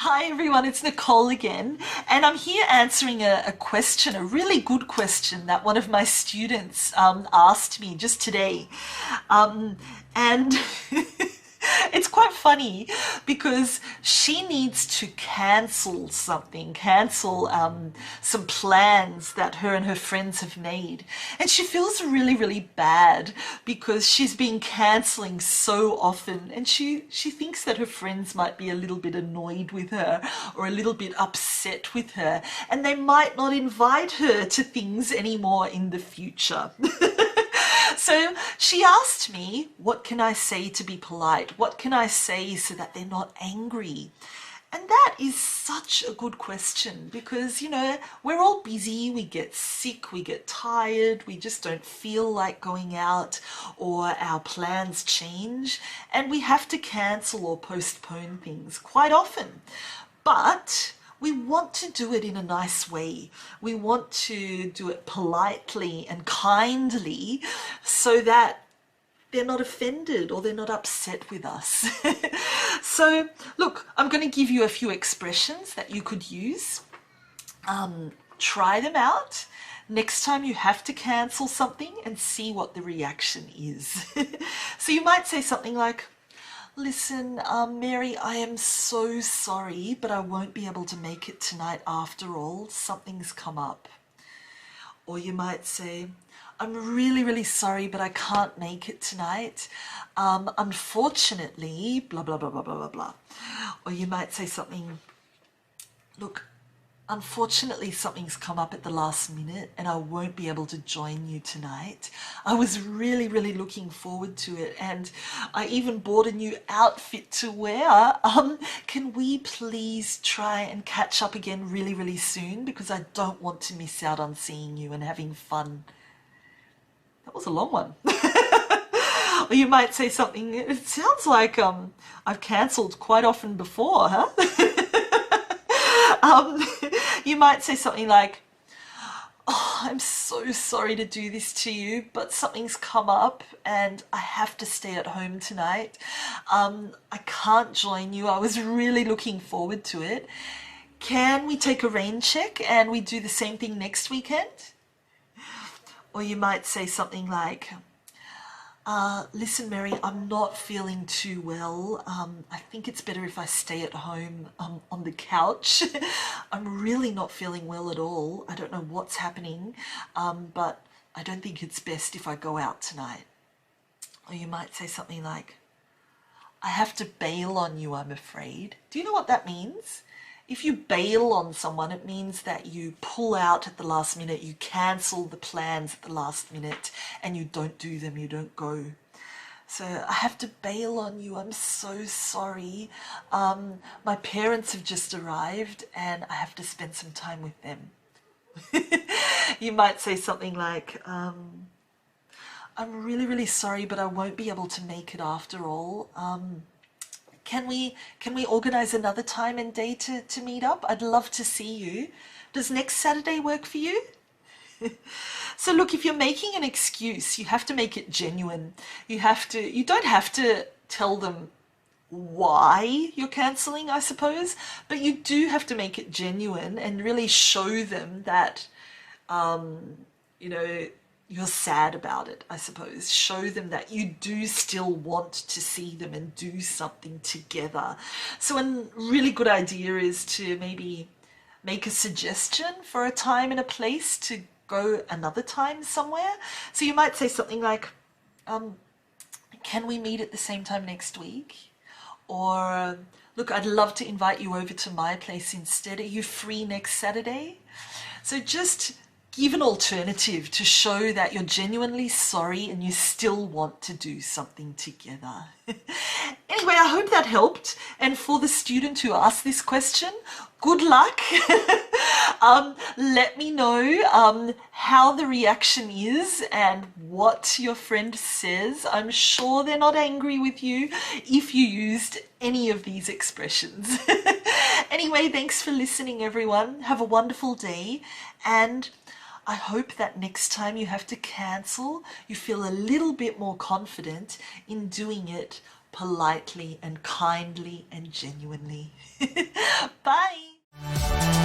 Hi everyone, it's Nicole again, and I'm here answering a question, a really good question that one of my students asked me just today. Um, and it's quite funny because she needs to cancel something, cancel some plans that her and her friends have made. And she feels really, really bad because she's been canceling so often, and she thinks that her friends might be a little bit annoyed with her or a little bit upset with her, and they might not invite her to things anymore in the future. So she asked me, what can I say to be polite? What can I say so that they're not angry? And that is such a good question because, we're all busy, we get sick, we get tired, we just don't feel like going out, or our plans change, and we have to cancel or postpone things quite often. But we want to do it in a nice way. We want to do it politely and kindly so that they're not offended or they're not upset with us. So, look, I'm going to give you a few expressions that you could use. Try them out. Next time you have to cancel something and see what the reaction is. So you might say something like, listen, Mary, I am so sorry, but I won't be able to make it tonight after all. Something's come up. Or you might say, I'm really, really sorry, but I can't make it tonight. Unfortunately, blah, blah, blah, blah, blah, blah, blah. Or you might say something, look, unfortunately, something's come up at the last minute and I won't be able to join you tonight. I was really, really looking forward to it, and I even bought a new outfit to wear. Can we please try and catch up again really, really soon, because I don't want to miss out on seeing you and having fun. That was a long one. Or you might say something, it sounds like I've cancelled quite often before, huh? You might say something like, oh, I'm so sorry to do this to you, but something's come up and I have to stay at home tonight. I can't join you. I was really looking forward to it. Can we take a rain check and we do the same thing next weekend? Or you might say something like, listen, Mary, I'm not feeling too well. I think it's better if I stay at home on the couch. I'm really not feeling well at all. I don't know what's happening, but I don't think it's best if I go out tonight. Or you might say something like, I have to bail on you, I'm afraid. Do you know what that means? If you bail on someone, it means that you pull out at the last minute, you cancel the plans at the last minute, and you don't do them, you don't go. So I have to bail on you, I'm so sorry. My parents have just arrived and I have to spend some time with them. You might say something like, I'm really, really sorry, but I won't be able to make it after all. Can we organize another time and day to meet up? I'd love to see you. Does next Saturday work for you? So look, if you're making an excuse, you have to make it genuine. You don't have to tell them why you're canceling, I suppose, but you do have to make it genuine and really show them that, you're sad about it, I suppose. Show them that you do still want to see them and do something together. So a really good idea is to maybe make a suggestion for a time and a place to go another time somewhere. So you might say something like, can we meet at the same time next week? Or, look, I'd love to invite you over to my place instead. Are you free next Saturday? So just give an alternative to show that you're genuinely sorry and you still want to do something together. Anyway, I hope that helped. And for the student who asked this question, good luck. Let me know how the reaction is and what your friend says. I'm sure they're not angry with you if you used any of these expressions. Anyway, thanks for listening, everyone. Have a wonderful day, and I hope that next time you have to cancel, you feel a little bit more confident in doing it politely and kindly and genuinely. Bye.